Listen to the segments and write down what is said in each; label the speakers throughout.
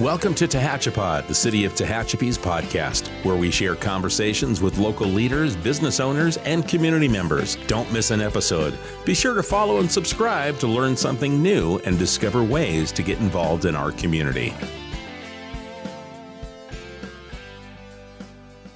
Speaker 1: Welcome to Tehachapi, the City of Tehachapi's podcast, where we share conversations with local leaders, business owners, and community members. Don't miss an episode. Be sure to follow and subscribe to learn something new and discover ways to get involved in our community.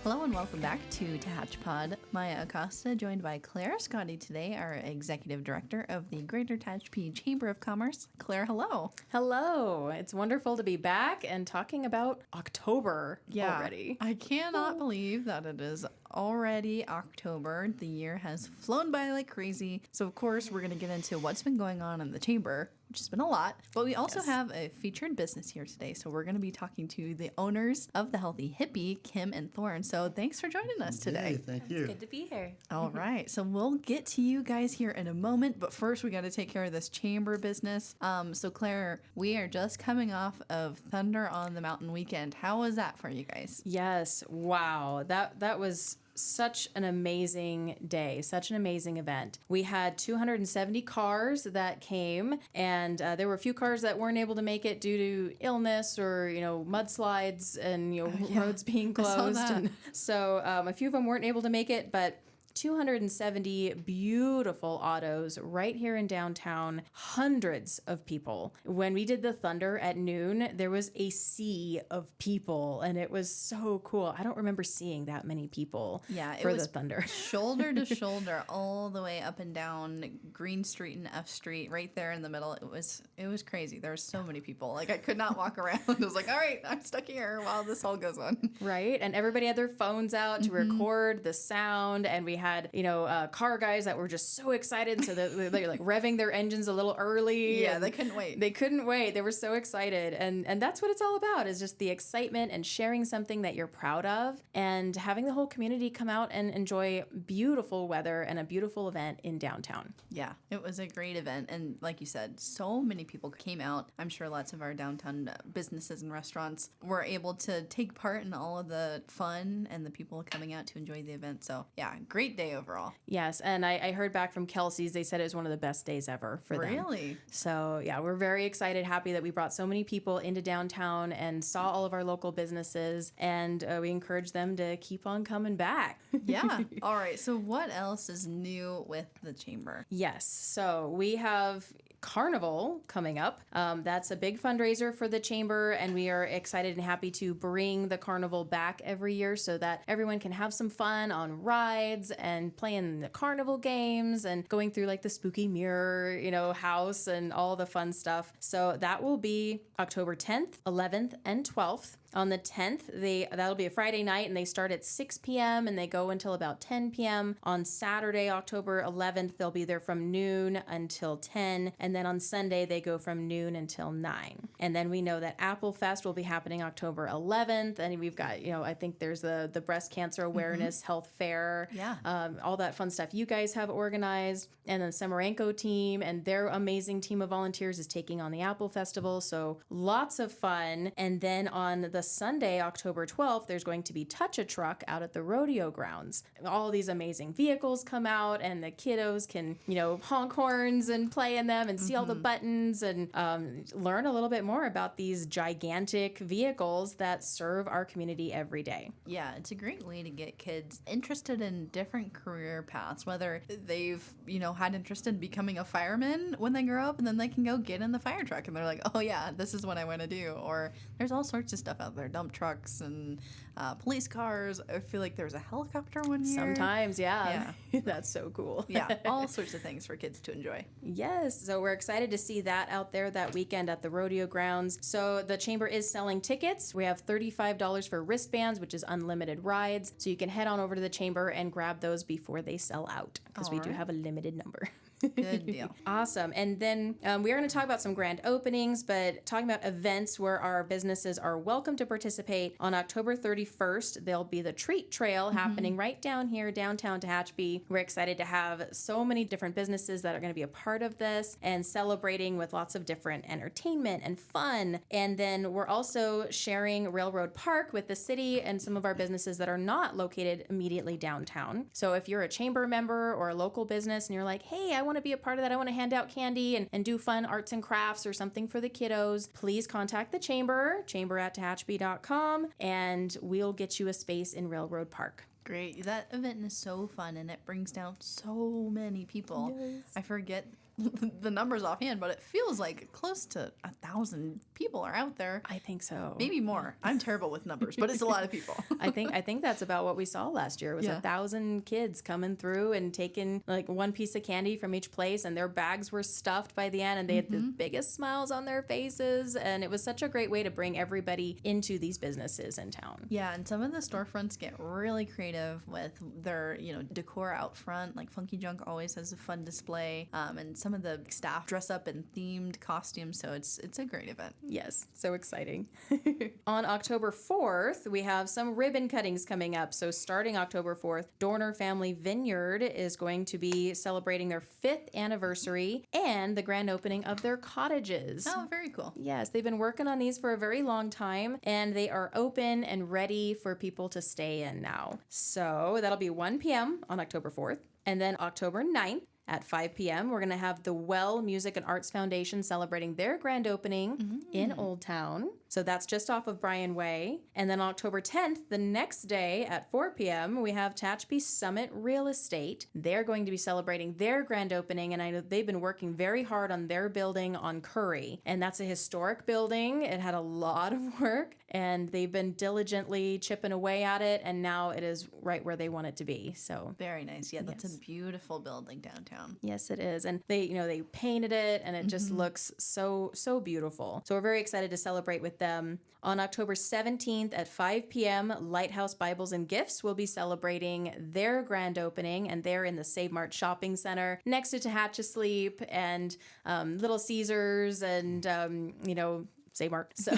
Speaker 2: Hello and welcome back to Tehachapi. Maya Acosta, joined by Clare Scotti today, our Executive Director of the Greater Tehachapi Chamber of Commerce. Clare, hello.
Speaker 3: Hello. It's wonderful to be back and talking about October already.
Speaker 2: I cannot believe that it is already October. The year has flown by like crazy. So, of course, we're going to get into what's been going on in the Chamber, which has been a lot. But we also have a featured business here today. So we're going to be talking to the owners of the Healthy Hippie, Kim and Thorn. So thanks for joining us today.
Speaker 4: Hey, thank you.
Speaker 3: It's good to be here.
Speaker 2: All right. So we'll get to you guys here in a moment. But first, we got to take care of this chamber business. So, Claire, we are just coming off of Thunder on the Mountain weekend. How was that for you guys?
Speaker 3: Yes. Wow. That was such an amazing day, such an amazing event. We had 270 cars that came, and there were a few cars that weren't able to make it due to illness or, mudslides and, roads being closed. And so a few of them weren't able to make it, but 270 beautiful autos right here in downtown, hundreds of people. When we did the Thunder at noon, there was a sea of people, and it was so cool. I don't remember seeing that many people for the Thunder.
Speaker 2: Shoulder to shoulder all the way up and down Green Street and F Street, right there in the middle. It was crazy. There were so many people. Like, I could not walk around. I was like, all right, I'm stuck here while this all goes on.
Speaker 3: Right, and everybody had their phones out to record the sound, and we had car guys that were just so excited, so that they're like revving their engines a little early.
Speaker 2: Yeah, they couldn't wait.
Speaker 3: They were so excited, and that's what it's all about, is just the excitement and sharing something that you're proud of, and having the whole community come out and enjoy beautiful weather and a beautiful event in downtown.
Speaker 2: Yeah, it was a great event, and like you said, so many people came out. I'm sure lots of our downtown businesses and restaurants were able to take part in all of the fun and the people coming out to enjoy the event. So yeah, great day overall.
Speaker 3: Yes, and I heard back from Kelsey's. They said it was one of the best days ever for them.
Speaker 2: Really?
Speaker 3: So yeah, we're very excited, happy that we brought so many people into downtown and saw all of our local businesses, and we encourage them to keep on coming back.
Speaker 2: Yeah. All right. So what else is new with the Chamber?
Speaker 3: Yes. So we have Carnival coming up. That's a big fundraiser for the Chamber, and we are excited and happy to bring the Carnival back every year so that everyone can have some fun on rides and playing the carnival games and going through like the spooky mirror, house and all the fun stuff. So that will be October 10th, 11th, and 12th. On the 10th, that'll be a Friday night, and they start at 6 p.m. and they go until about 10 p.m. On Saturday, October 11th, they'll be there from noon until 10, and then on Sunday, they go from noon until 9. And then we know that Apple Fest will be happening October 11th, and we've got, I think there's the breast cancer awareness health fair, all that fun stuff you guys have organized, and then Semerenko team and their amazing team of volunteers is taking on the Apple Festival, so lots of fun. And then on the Sunday, October 12th, there's going to be Touch a Truck out at the rodeo grounds. All these amazing vehicles come out, and the kiddos can, honk horns and play in them and see all the buttons and learn a little bit more about these gigantic vehicles that serve our community every day.
Speaker 2: Yeah, it's a great way to get kids interested in different career paths, whether they've, had interest in becoming a fireman when they grow up, and then they can go get in the fire truck and they're like, oh yeah, this is what I want to do. Or there's all sorts of stuff out there, dump trucks and police cars. I feel like there was a helicopter one year.
Speaker 3: Sometimes, yeah. That's so cool.
Speaker 2: Yeah, all sorts of things for kids to enjoy.
Speaker 3: Yes, so we're excited to see that out there that weekend at the rodeo grounds. So the Chamber is selling tickets. We have $35 for wristbands, which is unlimited rides. So you can head on over to the Chamber and grab those before they sell out, because we do have a limited number.
Speaker 2: Good deal.
Speaker 3: Awesome. And then we are going to talk about some grand openings, but talking about events where our businesses are welcome to participate. On October 31st, there'll be the Treat Trail happening right down here, downtown Tehachapi. We're excited to have so many different businesses that are going to be a part of this and celebrating with lots of different entertainment and fun. And then we're also sharing Railroad Park with the city and some of our businesses that are not located immediately downtown. So if you're a chamber member or a local business and you're like, hey, I want to be a part of that. I want to hand out candy and do fun arts and crafts or something for the kiddos, please contact the chamber@tehachapi.com, and we'll get you a space in Railroad Park.
Speaker 2: Great. That event is so fun, and it brings down so many people.
Speaker 3: Yes.
Speaker 2: I forget the numbers offhand, but it feels like close to 1,000 people are out there.
Speaker 3: I think so.
Speaker 2: Maybe more. I'm terrible with numbers, but it's a lot of people.
Speaker 3: I think that's about what we saw last year. It was 1,000 kids coming through and taking like one piece of candy from each place, and their bags were stuffed by the end, and they had the biggest smiles on their faces, and it was such a great way to bring everybody into these businesses in town.
Speaker 2: Yeah, and some of the storefronts get really creative with their, decor out front. Like Funky Junk always has a fun display, and some of the staff dress up in themed costumes, so it's a great event.
Speaker 3: Yes, so exciting. On October 4th, we have some ribbon cuttings coming up. So starting October 4th, Dorner Family Vineyard is going to be celebrating their 5th anniversary and the grand opening of their cottages.
Speaker 2: Oh, very cool.
Speaker 3: Yes, they've been working on these for a very long time, and they are open and ready for people to stay in now. So that'll be 1 p.m. on October 4th. And then October 9th, at 5 p.m., we're going to have the Well Music and Arts Foundation celebrating their grand opening in Old Town. So that's just off of Bryan Way. And then October 10th, the next day at 4 p.m., we have Tehachapi Summit Real Estate. They're going to be celebrating their grand opening, and I know they've been working very hard on their building on Curry. And that's a historic building. It had a lot of work, and they've been diligently chipping away at it, and now it is right where they want it to be. So
Speaker 2: very nice. Yeah, that's a beautiful building downtown.
Speaker 3: Yes, it is. And they painted it, and it just looks so beautiful. So we're very excited to celebrate with them. On October 17th at 5 p.m., Lighthouse Bibles and Gifts will be celebrating their grand opening, and they're in the Save Mart Shopping Center next to Tehachapi and Little Caesars and, Save Mart. So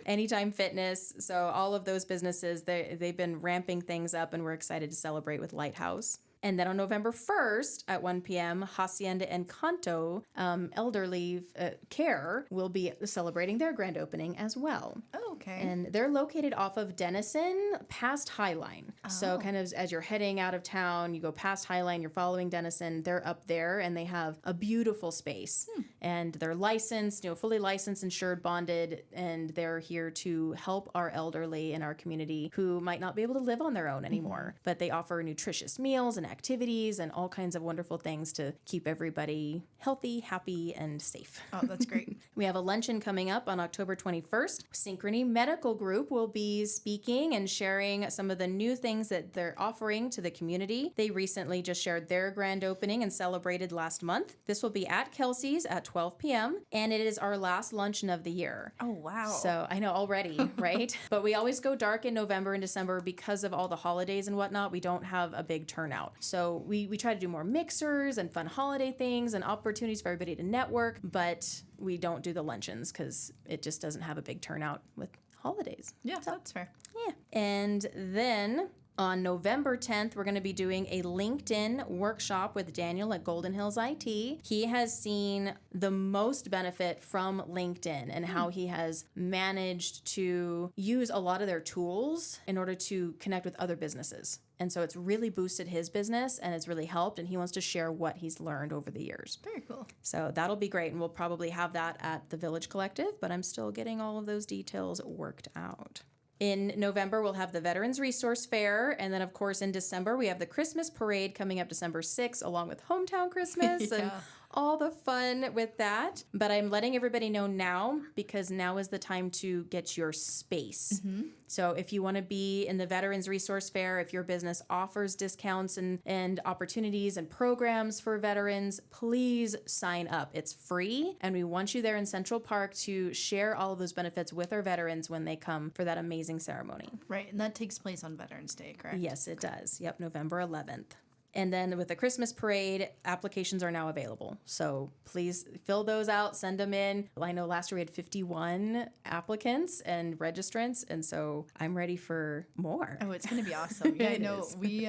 Speaker 3: Anytime Fitness. So all of those businesses, they've been ramping things up, and we're excited to celebrate with Lighthouse. And then on November 1st at 1 p.m., Hacienda Encanto Elderly Care will be celebrating their grand opening as well.
Speaker 2: Oh, okay.
Speaker 3: And they're located off of Denison past Highline. Oh. So kind of as you're heading out of town, you go past Highline, you're following Denison, they're up there, and they have a beautiful space. And they're licensed, fully licensed, insured, bonded, and they're here to help our elderly in our community who might not be able to live on their own anymore. But they offer nutritious meals and activities and all kinds of wonderful things to keep everybody healthy, happy, and safe.
Speaker 2: Oh, that's great.
Speaker 3: We have a luncheon coming up on October 21st. Synchrony Medical Group will be speaking and sharing some of the new things that they're offering to the community. They recently just shared their grand opening and celebrated last month. This will be at Kelsey's at 12 p.m., and it is our last luncheon of the year.
Speaker 2: Oh, wow.
Speaker 3: So I know already, right? But we always go dark in November and December because of all the holidays and whatnot. We don't have a big turnout. So we try to do more mixers and fun holiday things and opportunities for everybody to network, but we don't do the luncheons because it just doesn't have a big turnout with holidays.
Speaker 2: Yeah, that's fair.
Speaker 3: Yeah. And then on November 10th, we're going to be doing a LinkedIn workshop with Daniel at Golden Hills IT. He has seen the most benefit from LinkedIn and how he has managed to use a lot of their tools in order to connect with other businesses. And so it's really boosted his business, and it's really helped, and he wants to share what he's learned over the years.
Speaker 2: Very cool.
Speaker 3: So that'll be great, and we'll probably have that at the Village Collective, but I'm still getting all of those details worked out. In November, we'll have the Veterans Resource Fair, and then, of course, in December, we have the Christmas Parade coming up December 6th, along with Hometown Christmas and all the fun with that. But I'm letting everybody know now because now is the time to get your space. So if you want to be in the Veterans Resource Fair, if your business offers discounts and opportunities and programs for veterans, please sign up. It's free, and we want you there in Central Park to share all of those benefits with our veterans when they come for that amazing ceremony.
Speaker 2: Right, and that takes place on Veterans Day, correct?
Speaker 3: Yes, it does. Yep, November 11th. And then with the Christmas parade, applications are now available. So please fill those out, send them in. I know last year we had 51 applicants and registrants, and so I'm ready for more.
Speaker 2: Oh, it's going to be awesome. Yeah, I know. We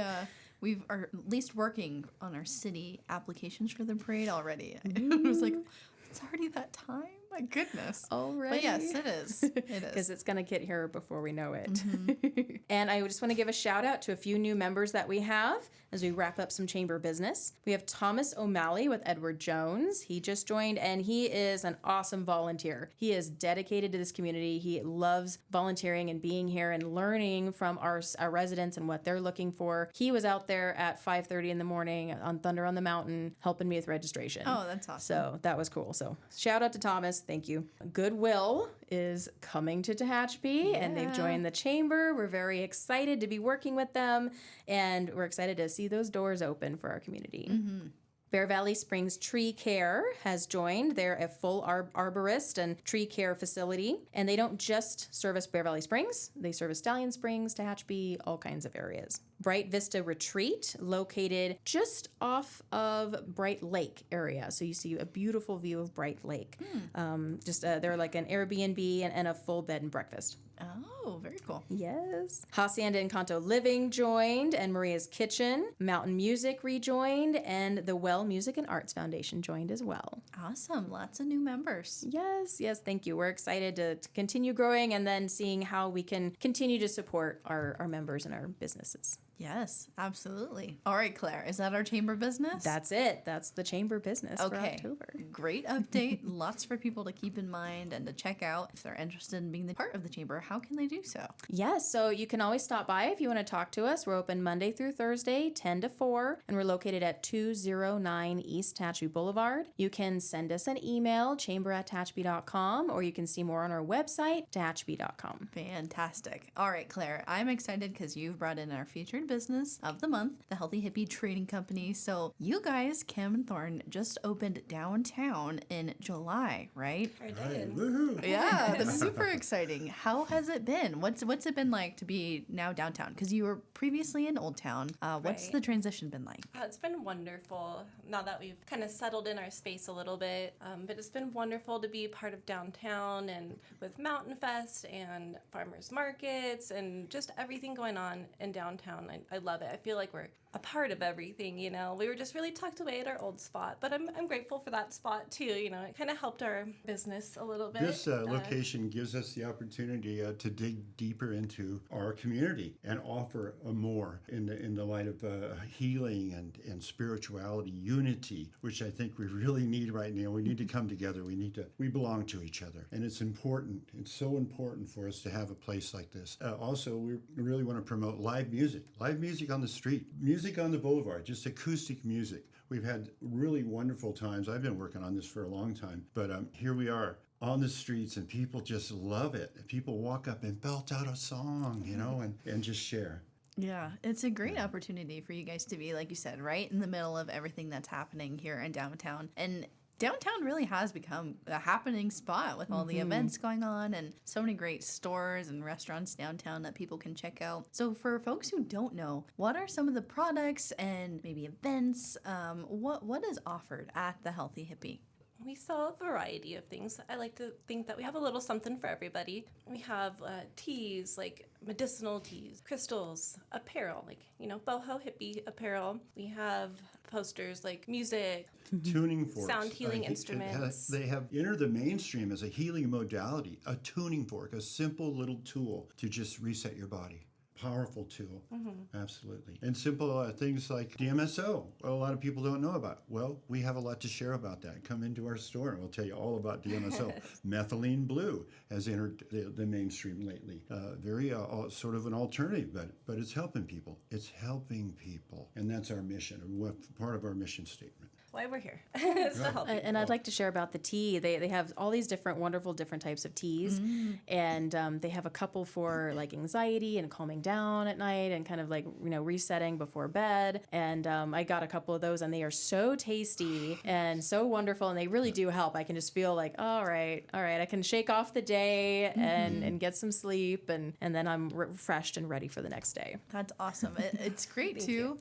Speaker 2: are at least working on our city applications for the parade already. It was like, it's already that time. my goodness.
Speaker 3: All right.
Speaker 2: But yes, it is. It is.
Speaker 3: Because it's going to get here before we know it. And I just want to give a shout out to a few new members that we have as we wrap up some chamber business. We have Thomas O'Malley with Edward Jones. He just joined, and he is an awesome volunteer. He is dedicated to this community. He loves volunteering and being here and learning from our residents and what they're looking for. He was out there at 5:30 in the morning on Thunder on the Mountain helping me with registration.
Speaker 2: Oh, that's awesome.
Speaker 3: So that was cool. So shout out to Thomas. Thank you. Goodwill is coming to Tehachapi, and they've joined the chamber. We're very excited to be working with them, and we're excited to see those doors open for our community. Bear Valley Springs Tree Care has joined. They're a full arborist and tree care facility. And they don't just service Bear Valley Springs. They service Stallion Springs, Tehachapi, all kinds of areas. Bright Vista Retreat, located just off of Bright Lake area. So you see a beautiful view of Bright Lake. They're like an Airbnb and a full bed and breakfast.
Speaker 2: Oh, very cool.
Speaker 3: Yes. Hacienda Encanto Living joined, and Maria's Kitchen. Mountain Music rejoined, and the Well Music and Arts Foundation joined as well.
Speaker 2: Awesome. Lots of new members.
Speaker 3: Yes, thank you. We're excited to continue growing and then seeing how we can continue to support our members and our businesses.
Speaker 2: Yes, absolutely. All right, Claire, is that our chamber business?
Speaker 3: That's it. That's the chamber business for October.
Speaker 2: Great update. Lots for people to keep in mind and to check out. If they're interested in being the part of the chamber, how can they do so?
Speaker 3: Yes, so you can always stop by if you want to talk to us. We're open Monday through Thursday, 10 to 4, and we're located at 209 East Tehachapi Boulevard. You can send us an email, chamber@tehachapi.com, or you can see more on our website, tehachapi.com.
Speaker 2: Fantastic. All right, Claire, I'm excited because you've brought in our featured business of the month, the Healthy Hippie Trading Company. So you guys, Kim and Thorn, just opened downtown in July, right?
Speaker 4: I did.
Speaker 5: Woohoo!
Speaker 2: Yeah, that's super exciting. How has it been? What's it been like to be now downtown? Because you were previously in Old Town. What's
Speaker 4: Right.
Speaker 2: the transition been like?
Speaker 4: It's been wonderful now that we've kind of settled in our space a little bit. But it's been wonderful to be part of downtown and with Mountain Fest and farmers markets and just everything going on in downtown. I love it. I feel like we're a part of everything, you know. We were just really tucked away at our old spot, but I'm grateful for that spot too. You know, it kind of helped our business a little bit.
Speaker 5: This location gives us the opportunity to dig deeper into our community and offer more in the light of healing and spirituality, unity, which I think we really need right now. We need to come together. We belong to each other, and it's important. It's so important for us to have a place like this. Also, we really want to promote live music on the street, music on the boulevard, just acoustic music. We've had really wonderful times. I've been working on this for a long time, but here we are on the streets, and people just love it. People walk up and belt out a song, you know, and just share.
Speaker 2: Yeah, it's a great opportunity for you guys to be, like you said, right in the middle of everything that's happening here in downtown. And downtown really has become a happening spot with all the events going on and so many great stores and restaurants downtown that people can check out. So for folks who don't know, what are some of the products and maybe events? What is offered at the Healthy Hippie?
Speaker 4: We sell a variety of things. I like to think that we have a little something for everybody. We have teas, like medicinal teas, crystals, apparel, like, you know, boho hippie apparel. We have posters like music,
Speaker 5: Tuning forks.
Speaker 4: sound healing instruments.
Speaker 5: They have entered the mainstream as a healing modality, a tuning fork, a simple little tool to just reset your body. Powerful tool, absolutely. And simple things like DMSO, a lot of people don't know about. Well, we have a lot to share about that. Come into our store and we'll tell you all about DMSO. Methylene blue has entered the mainstream lately. Very sort of an alternative, but it's helping people. It's helping people. And that's our mission, part of our mission statement.
Speaker 4: Why we're here. It's to help.
Speaker 3: And I'd like to share about the tea. They have all these wonderful different types of teas, and they have a couple for like anxiety and calming down at night and kind of like, you know, resetting before bed. And I got a couple of those, and they are so tasty and so wonderful, and they really do help. I can just feel like, all right, I can shake off the day and get some sleep, and then I'm refreshed and ready for the next day.
Speaker 2: That's awesome. It's great too.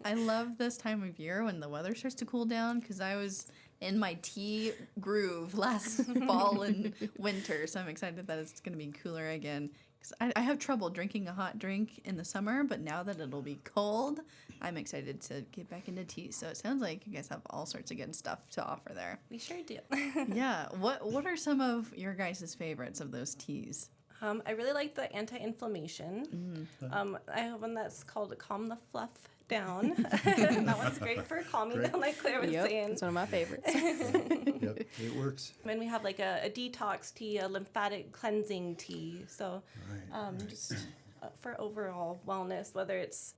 Speaker 2: I love this time of year when the weather starts to cool down, because I was in my tea groove last fall and winter, so I'm excited that it's going to be cooler again. Because I have trouble drinking a hot drink in the summer, but now that it'll be cold, I'm excited to get back into tea. So it sounds like you guys have all sorts of good stuff to offer there.
Speaker 4: We sure do.
Speaker 2: Yeah. What are some of your guys' favorites of those teas?
Speaker 4: I really like the anti-inflammation. I have one that's called Calm the Fluff Down. That one's great for calming down, like Claire was saying.
Speaker 3: It's one of my favorites.
Speaker 5: Yep, it works.
Speaker 4: Then we have like a detox tea, a lymphatic cleansing tea. So just for overall wellness, whether it's,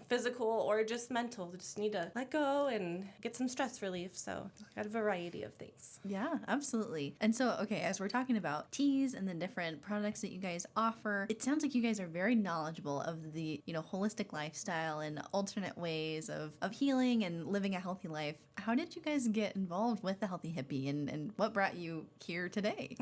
Speaker 4: physical or just mental, just need to let go and get some stress relief. So got a variety of things.
Speaker 2: Yeah, absolutely. And so, okay, as we're talking about teas and the different products that you guys offer, it sounds like you guys are very knowledgeable of the, holistic lifestyle and alternate ways of healing and living a healthy life. How did you guys get involved with the Healthy Hippie and what brought you here today?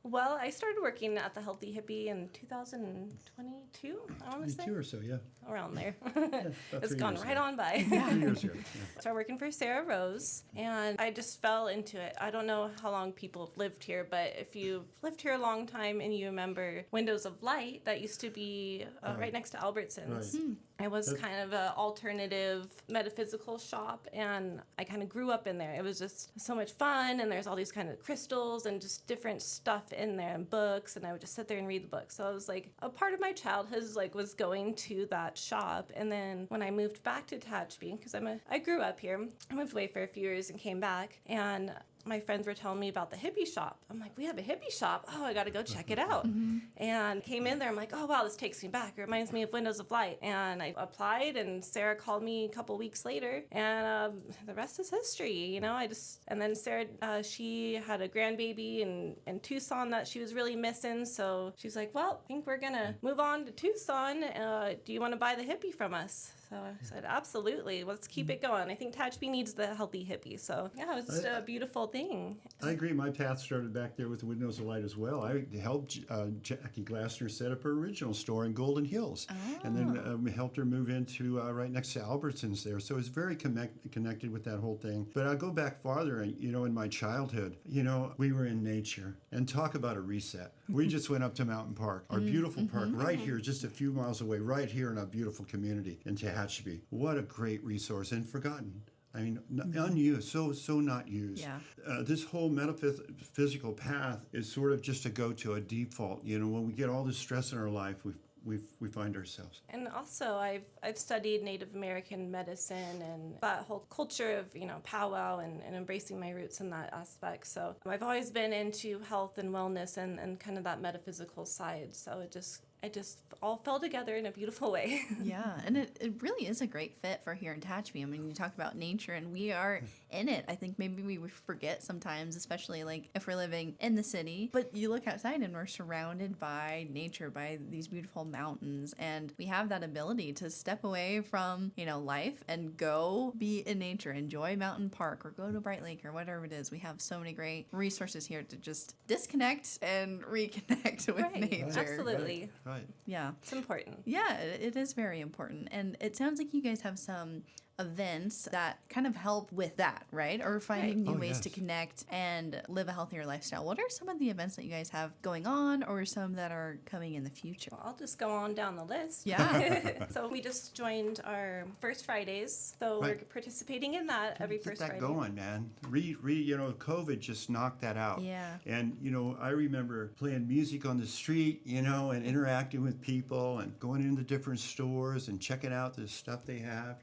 Speaker 4: Well, I started working at the Healthy Hippie in 2022, I want to say.
Speaker 5: 22 or so, yeah.
Speaker 4: Around there.
Speaker 5: About
Speaker 4: It's
Speaker 5: 3
Speaker 4: gone
Speaker 5: years
Speaker 4: right
Speaker 5: ago.
Speaker 4: on by.
Speaker 5: 3 years ago. Yeah.
Speaker 4: Started working for Sarah Rose, and I just fell into it. I don't know how long people have lived here, but if you've lived here a long time and you remember Windows of Light, that used to be right next to Albertsons.
Speaker 5: Right.
Speaker 4: It was kind of an alternative metaphysical shop, and I kind of grew up in there. It was just so much fun, and there's all these kind of crystals and just different stuff in there and books, and I would just sit there and read the books. So it was like a part of my childhood was going to that shop. And then when I moved back to Tehachapi, because I grew up here, I moved away for a few years and came back, and my friends were telling me about the hippie shop. I'm like, we have a hippie shop? Oh, I got to go check it out. And came in there. I'm like, oh, wow, this takes me back. It reminds me of Windows of Light. And I applied, and Sarah called me a couple weeks later. And the rest is history, And then Sarah, she had a grandbaby in Tucson that she was really missing. So she's like, well, I think we're going to move on to Tucson. Do you want to buy the hippie from us? So I said, absolutely. Let's keep it going. I think Tehachapi needs the Healthy Hippie. So, yeah, it was just a beautiful thing.
Speaker 5: I agree. My path started back there with the Windows of Light as well. I helped Jackie Glassner set up her original store in Golden Hills. And then helped her move into right next to Albertsons there. So it's very connected with that whole thing. But I'll go back farther. And, in my childhood, we were in nature. And talk about a reset. We just went up to Mountain Park, our beautiful park, right here, just a few miles away, right here in our beautiful community in Tehachapi. What a great resource and forgotten. I mean, unused, so not used.
Speaker 2: Yeah.
Speaker 5: This whole metaphysical path is sort of just a go-to, a default. When we get all this stress in our life, we find ourselves.
Speaker 4: And also, I've studied Native American medicine and that whole culture of powwow and embracing my roots in that aspect. So I've always been into health and wellness and kind of that metaphysical side. So it just all fell together in a beautiful way.
Speaker 2: Yeah, and it really is a great fit for here in Tehachapi. I mean, you talk about nature, and we are in it. I think maybe we forget sometimes, especially like if we're living in the city. But you look outside, and we're surrounded by nature, by these beautiful mountains, and we have that ability to step away from life and go be in nature, enjoy Mountain Park, or go to Bright Lake, or whatever it is. We have so many great resources here to just disconnect and reconnect with nature.
Speaker 4: Absolutely.
Speaker 5: Right.
Speaker 2: Yeah.
Speaker 4: It's important.
Speaker 2: Yeah, it is very important. And it sounds like you guys have some events that kind of help with that, right? Or finding new ways to connect and live a healthier lifestyle. What are some of the events that you guys have going on, or some that are coming in the future?
Speaker 4: Well, I'll just go on down the list.
Speaker 2: Yeah.
Speaker 4: So we just joined our First Fridays. So we're participating in that every
Speaker 5: Get
Speaker 4: first
Speaker 5: that
Speaker 4: Friday.
Speaker 5: going, man. COVID just knocked that out.
Speaker 2: Yeah.
Speaker 5: And, I remember playing music on the street, and interacting with people and going into different stores and checking out the stuff they have,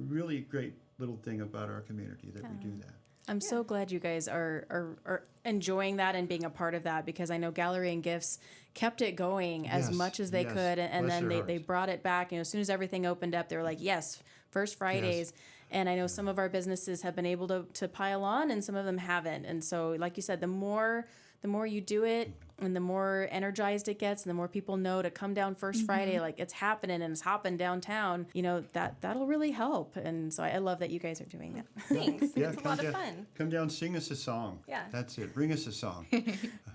Speaker 5: really great little thing about our community that we do that.
Speaker 3: I'm so glad you guys are enjoying that and being a part of that, because I know Gallery and Gifts kept it going as much as they could, and
Speaker 5: Bless
Speaker 3: then
Speaker 5: their
Speaker 3: they
Speaker 5: hearts.
Speaker 3: brought it back. As soon as everything opened up, they were like, yes, First Fridays. And I know some of our businesses have been able to pile on, and some of them haven't. And so, like you said, the more you do it, and the more energized it gets, and the more people know to come down First Friday, like it's happening and it's hopping downtown, that'll really help. And so I love that you guys are doing that.
Speaker 4: Thanks.
Speaker 5: Yeah,
Speaker 4: It's a lot of fun.
Speaker 5: Come down, sing us a song.
Speaker 4: Yeah.
Speaker 5: That's it. Bring us a song.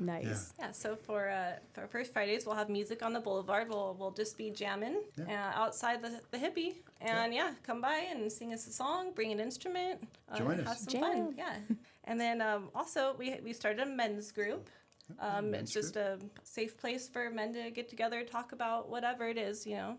Speaker 3: Nice.
Speaker 4: Yeah, so for First Fridays, we'll have music on the boulevard. We'll just be jamming outside the hippie. And come by and sing us a song, bring an instrument,
Speaker 5: Join us.
Speaker 4: have some fun. Yeah. And then also we started a men's group. It's just a safe place for men to get together, talk about whatever it is, you know.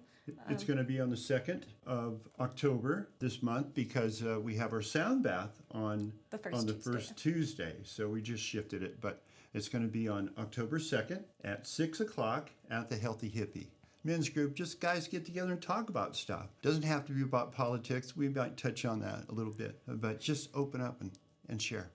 Speaker 5: It's going to be on the 2nd of October this month because we have our sound bath on
Speaker 4: The first
Speaker 5: Tuesday. So we just shifted it, but it's going to be on October 2nd at 6 o'clock at the Healthy Hippie. Men's group, just guys get together and talk about stuff. Doesn't have to be about politics. We might touch on that a little bit, but just open up and share.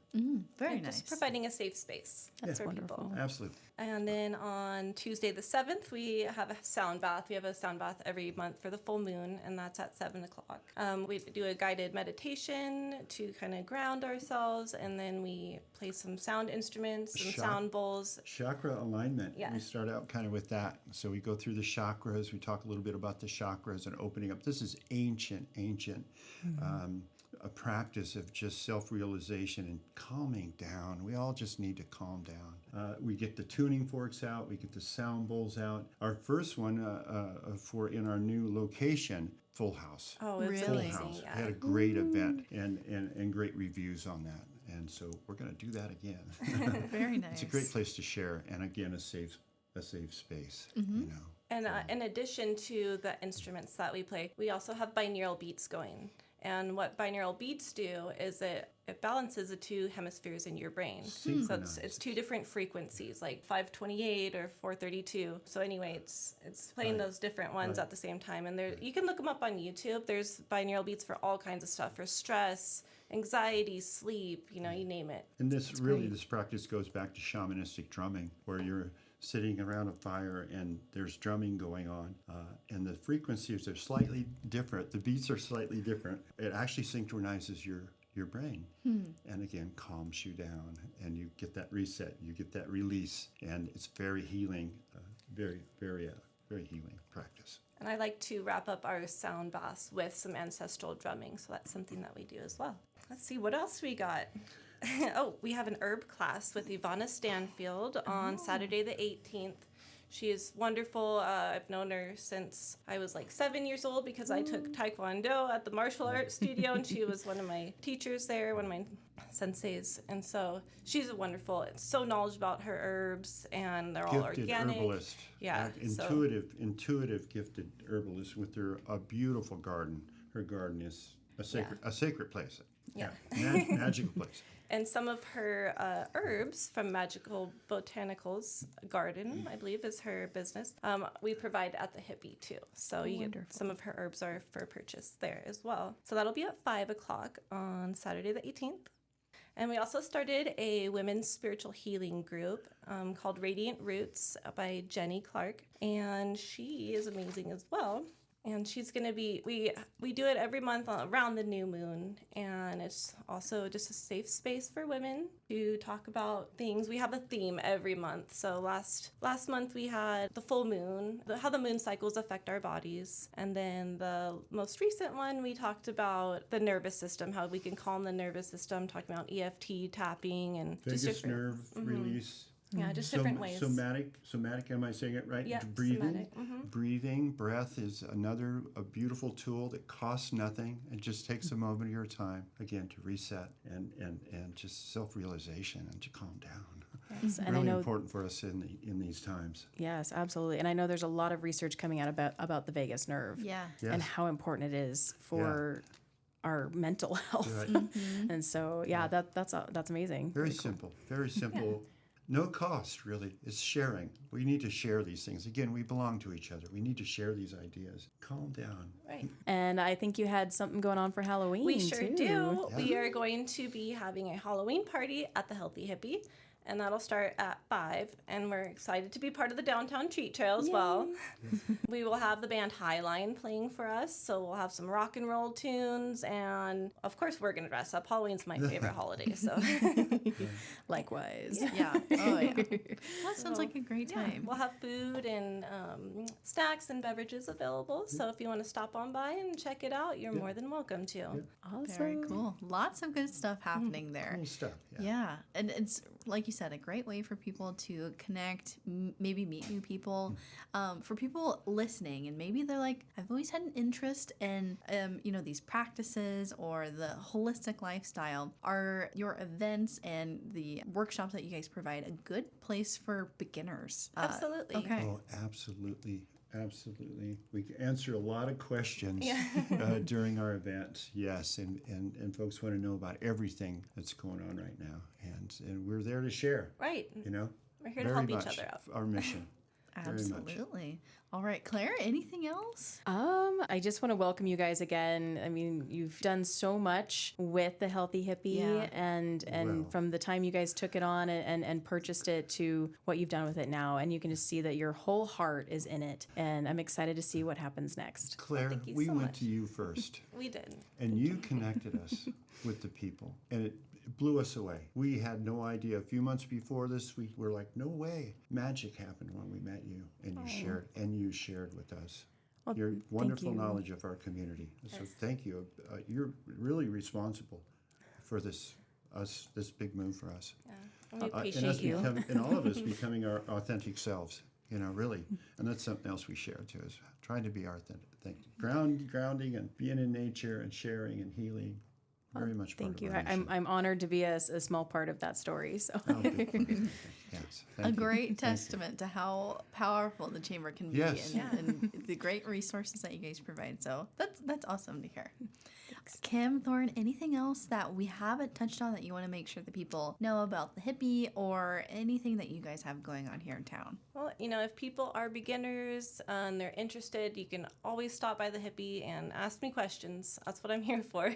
Speaker 2: Very
Speaker 4: And
Speaker 2: nice.
Speaker 4: Just providing a safe space for people.
Speaker 5: Absolutely.
Speaker 4: And then on Tuesday the 7th, we have a sound bath. We have a sound bath every month for the full moon, and that's at 7 o'clock. We do a guided meditation to kind of ground ourselves, and then we play some sound instruments, some sound bowls.
Speaker 5: Chakra alignment.
Speaker 4: Yeah.
Speaker 5: We start out kind of with that. So we go through the chakras. We talk a little bit about the chakras and opening up. This is ancient. A practice of just self-realization and calming down. We all just need to calm down. We get the tuning forks out. We get the sound bowls out. Our first one for in our new location, full house.
Speaker 4: Oh, it's
Speaker 2: Really?
Speaker 4: amazing.
Speaker 5: House.
Speaker 4: Yeah.
Speaker 5: We had a great event and great reviews on that. And so we're going to do that again.
Speaker 2: Very nice.
Speaker 5: It's a great place to share, and again, a safe space.
Speaker 2: Mm-hmm.
Speaker 5: You know.
Speaker 4: And in addition to the instruments that we play, we also have binaural beats going. And what binaural beats do is it balances the two hemispheres in your brain. So it's two different frequencies, like 528 or 432. So anyway, it's playing those different ones at the same time. And you can look them up on YouTube. There's binaural beats for all kinds of stuff, for stress, anxiety, sleep, you name it.
Speaker 5: And this practice goes back to shamanistic drumming, where you're sitting around a fire and there's drumming going on, and the frequencies are slightly different. The beats are slightly different. It actually synchronizes your brain, and again calms you down, and you get that reset, you get that release, and it's very healing, very healing practice.
Speaker 4: And I like to wrap up our sound baths with some ancestral drumming, so that's something that we do as well. Let's see, what else we got? We have an herb class with Ivana Stanfield on Saturday the 18th. She is wonderful. I've known her since I was like 7 years old because I took Taekwondo at the martial arts studio, and she was one of my teachers there, one of my senseis. And so she's wonderful. So knowledgeable about her herbs, and they're all
Speaker 5: Gifted
Speaker 4: organic.
Speaker 5: herbalist.
Speaker 4: Yeah.
Speaker 5: Intuitive gifted herbalist with a beautiful garden. Her garden is a sacred place.
Speaker 4: Yeah.
Speaker 5: Magical place.
Speaker 4: And some of her herbs from Magical Botanicals Garden, I believe, is her business. We provide at the Hippie too, so some of her herbs are for purchase there as well. So that'll be at 5 o'clock on Saturday the 18th. And we also started a women's spiritual healing group called Radiant Roots by Jenny Clark, and she is amazing as well. And she's going to be, we do it every month around the new moon. And it's also just a safe space for women to talk about things. We have a theme every month. So last month we had the full moon, how the moon cycles affect our bodies. And then the most recent one, we talked about the nervous system, how we can calm the nervous system, talking about EFT tapping and
Speaker 5: Vagus
Speaker 4: just different
Speaker 5: nerve release.
Speaker 4: Yeah, just different ways.
Speaker 5: Somatic, am I saying it right?
Speaker 4: Yeah,
Speaker 5: breathing.
Speaker 4: somatic.
Speaker 5: Breathing, breath is a beautiful tool that costs nothing. It just takes a moment of your time, again, to reset and just self-realization and to calm down.
Speaker 3: Yes, and
Speaker 5: really
Speaker 3: I know,
Speaker 5: important for us in these times.
Speaker 3: yes, absolutely. And I know there's a lot of research coming out about the vagus nerve.
Speaker 2: Yeah.
Speaker 5: Yes.
Speaker 3: And how important it is for our mental health.
Speaker 5: Right.
Speaker 3: And so, that's amazing.
Speaker 5: Very simple. Very simple. No cost, really. It's sharing. We need to share these things. Again, we belong to each other. We need to share these ideas. Calm down.
Speaker 4: Right.
Speaker 3: And I think you had something going on for Halloween.
Speaker 4: We sure
Speaker 3: too.
Speaker 4: do.
Speaker 5: Yeah.
Speaker 4: We are going to be having a Halloween party at the Healthy Hippie, and that'll start at 5. And we're excited to be part of the Downtown Treat Trail as well. We will have the band Highline playing for us, so we'll have some rock and roll tunes, and of course we're going to dress up. Halloween's my favorite holiday, so.
Speaker 3: Likewise.
Speaker 2: Yeah. Oh, yeah. That sounds like a great time.
Speaker 4: We'll have food and snacks and beverages available, so if you want to stop on by and check it out, you're more than welcome to.
Speaker 3: Awesome.
Speaker 2: Very cool. Lots of good stuff happening there.
Speaker 5: Cool stuff.
Speaker 2: Yeah. And it's like you said, a great way for people to connect, maybe meet new people. For people listening, and maybe they're like, I've always had an interest in, these practices or the holistic lifestyle. Are your events and the workshops that you guys provide a good place for beginners?
Speaker 4: Absolutely.
Speaker 2: Okay.
Speaker 5: Oh, absolutely. Absolutely. We can answer a lot of questions during our events. Yes. And folks want to know about everything that's going on right now. And we're there to share.
Speaker 4: Right.
Speaker 5: You know?
Speaker 4: We're here to help each other out.
Speaker 5: Our mission. Very much.
Speaker 2: Absolutely. All right, Claire, anything else?
Speaker 3: I just want to welcome you guys again. I mean, you've done so much with the Healthy Hippie,
Speaker 2: Yeah.
Speaker 3: and
Speaker 5: Well.
Speaker 3: from the time you guys took it on and purchased it to what you've done with it now, and you can just see that your whole heart is in it. And I'm excited to see what happens next.
Speaker 5: Claire,
Speaker 4: thank you
Speaker 5: we
Speaker 4: so
Speaker 5: went
Speaker 4: much.
Speaker 5: to you first,
Speaker 4: We did.
Speaker 5: and you connected us with the people, and it blew us away. We had no idea. A few months before this, we were like, no way. Magic happened when we met you, and you shared with us your wonderful
Speaker 3: you.
Speaker 5: knowledge of our community. So thank you. You're really responsible for this big move for us.
Speaker 4: Yeah. And we
Speaker 5: And
Speaker 4: appreciate you.
Speaker 5: and all of us becoming our authentic selves, really. And that's something else we share too, is trying to be our authentic, grounding and being in nature and sharing and healing. Very much part
Speaker 3: Thank
Speaker 5: of
Speaker 3: you.
Speaker 5: our mission.
Speaker 3: I'm honored to be a small part of that story. So.
Speaker 5: Oh, good. Yes,
Speaker 2: A
Speaker 5: thank you.
Speaker 2: great testament to how powerful the chamber can be,
Speaker 5: Yes.
Speaker 2: and the great resources that you guys provide. So that's awesome to hear. Kim, Thorn, anything else that we haven't touched on that you want to make sure that people know about the Hippie, or anything that you guys have going on here in town?
Speaker 4: Well, if people are beginners and they're interested, you can always stop by the Hippie and ask me questions. That's what I'm here for.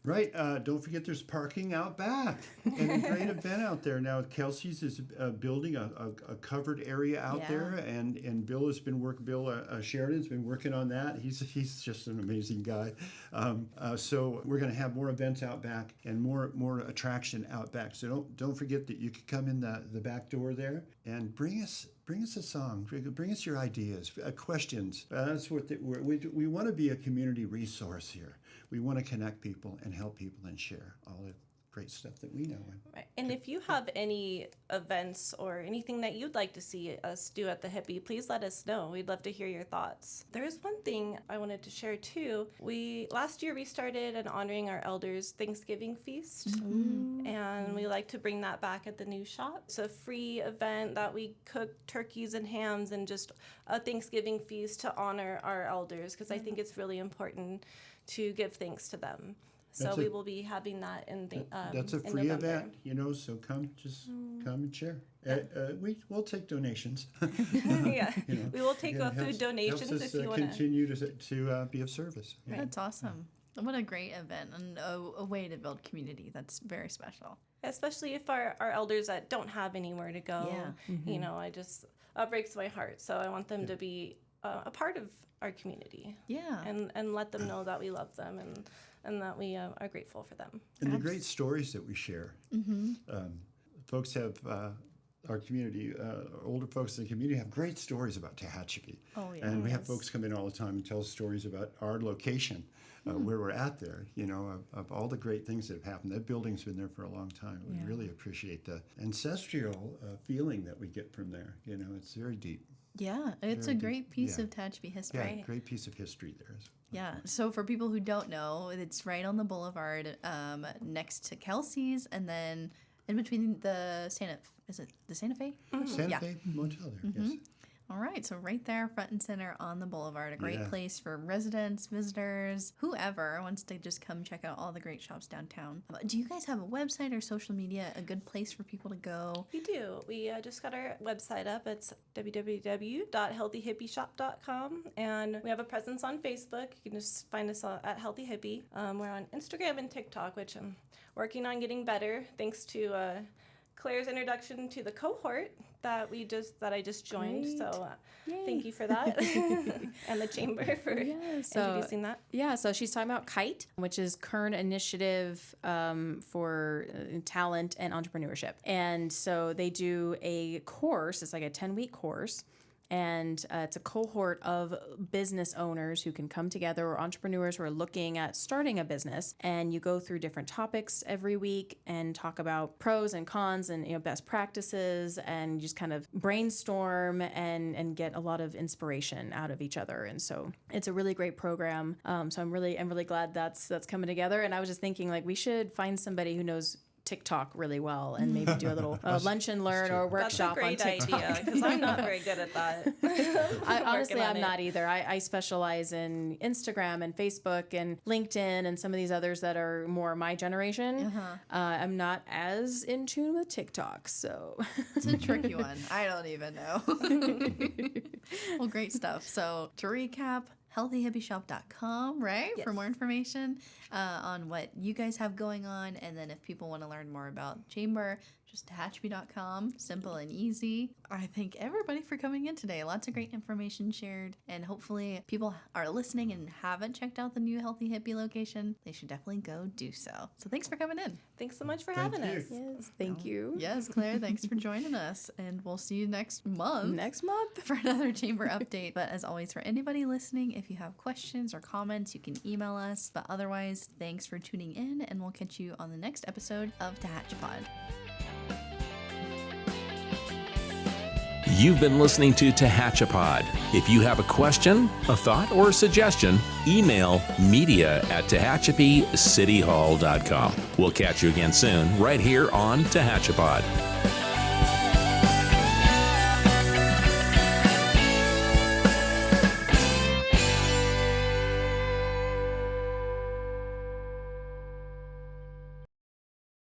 Speaker 5: Right. Don't forget there's parking out back and a great event out there. Now, Kelsey's is building a covered area out
Speaker 2: Yeah.
Speaker 5: there, and Bill has been Sheridan's been working on that. He's just an amazing guy. So we're going to have more events out back and more attraction out back. So don't forget that you can come in the back door there and bring us a song, bring us your ideas, questions. That's what we want to be, a community resource here. We want to connect people and help people and share all the great stuff that we know.
Speaker 4: Right. And if you have any events or anything that you'd like to see us do at the Hippie, please let us know. We'd love to hear your thoughts. There's one thing I wanted to share too. Last year we started an honoring our elders Thanksgiving feast, and we like to bring that back at the new shop. It's a free event that we cook turkeys and hams and just a Thanksgiving feast to honor our elders, because I think it's really important to give thanks to them. So we will be having that in
Speaker 5: That's a
Speaker 4: in
Speaker 5: free
Speaker 4: November.
Speaker 5: event, so come and share. We'll take donations.
Speaker 4: Yeah, we will take
Speaker 5: Again,
Speaker 4: food donations
Speaker 5: helps us,
Speaker 4: if you want to.
Speaker 5: continue to be of service. Yeah.
Speaker 2: That's awesome. What a great event, and a way to build community. That's very special.
Speaker 4: Especially if our elders that don't have anywhere to go.
Speaker 2: Yeah.
Speaker 4: That breaks my heart. So I want them to be a part of our community.
Speaker 2: Yeah.
Speaker 4: And let them know that we love them and that we are grateful for them.
Speaker 5: And the great stories that we share. Folks have, our community, older folks in the community have great stories about Tehachapi.
Speaker 2: Oh, yeah.
Speaker 5: And we have folks come in all the time and tell us stories about our location, where we're at there, of all the great things that have happened. That building's been there for a long time. We really appreciate the ancestral feeling that we get from there. It's very deep.
Speaker 2: Yeah, it's
Speaker 5: Very
Speaker 2: a great
Speaker 5: deep.
Speaker 2: piece
Speaker 5: Yeah.
Speaker 2: of Tehachapi
Speaker 5: Yeah,
Speaker 2: history.
Speaker 5: great piece of history there.
Speaker 2: Yeah. So for people who don't know, it's right on the boulevard, next to Kelsey's, and then in between the Santa Fe?
Speaker 5: Santa
Speaker 2: Yeah.
Speaker 5: Fe Motel there, yes.
Speaker 2: All right, so right there, front and center on the boulevard, a great
Speaker 5: Yeah.
Speaker 2: place for residents, visitors, whoever wants to just come check out all the great shops downtown. Do you guys have a website or social media, a good place for people to go?
Speaker 4: We do. We just got our website up. It's www.healthyhippieshop.com, and we have a presence on Facebook. You can just find us at Healthy Hippie. We're on Instagram and TikTok, which I'm working on getting better, thanks to Claire's introduction to the cohort that I just joined.
Speaker 3: Great.
Speaker 4: So thank you for that, and the chamber for introducing that.
Speaker 3: Yeah, so she's talking about KITE, which is Kern Initiative for Talent and Entrepreneurship. And so they do a course, it's like a 10-week course. And it's a cohort of business owners who can come together, or entrepreneurs who are looking at starting a business. And you go through different topics every week and talk about pros and cons and best practices, and just kind of brainstorm and get a lot of inspiration out of each other. And so it's a really great program. So I'm really glad that's coming together. And I was just thinking, like, we should find somebody who knows TikTok really well and maybe do a little lunch and learn or workshop on TikTok.
Speaker 4: That's a great idea, because I'm not very good at that.
Speaker 3: I'm not either. I specialize in Instagram and Facebook and LinkedIn and some of these others that are more my generation. I'm not as in tune with TikTok, so.
Speaker 2: It's a tricky one. I don't even know. Well, great stuff. So to recap, healthyhippieshop.com, right?
Speaker 4: Yes.
Speaker 2: For more information on what you guys have going on. And then if people want to learn more about Chamber, just Tehachapi.com. Simple and easy. I thank everybody for coming in today. Lots of great information shared. And hopefully people are listening and haven't checked out the new Healthy Hippie location. They should definitely go do so. So thanks for coming in.
Speaker 4: Thanks so much for having us.
Speaker 3: Yes, thank you.
Speaker 2: Yes, Claire, thanks for joining us. And we'll see you next month.
Speaker 3: Next month.
Speaker 2: For another Chamber update. But as always, for anybody listening, if you have questions or comments, you can email us. But otherwise, thanks for tuning in, and we'll catch you on the next episode of Tehachapi.
Speaker 1: You've been listening to Tehachapi. If you have a question, a thought, or a suggestion, email media@tehachapicityhall.com. We'll catch you again soon, right here on Tehachapi.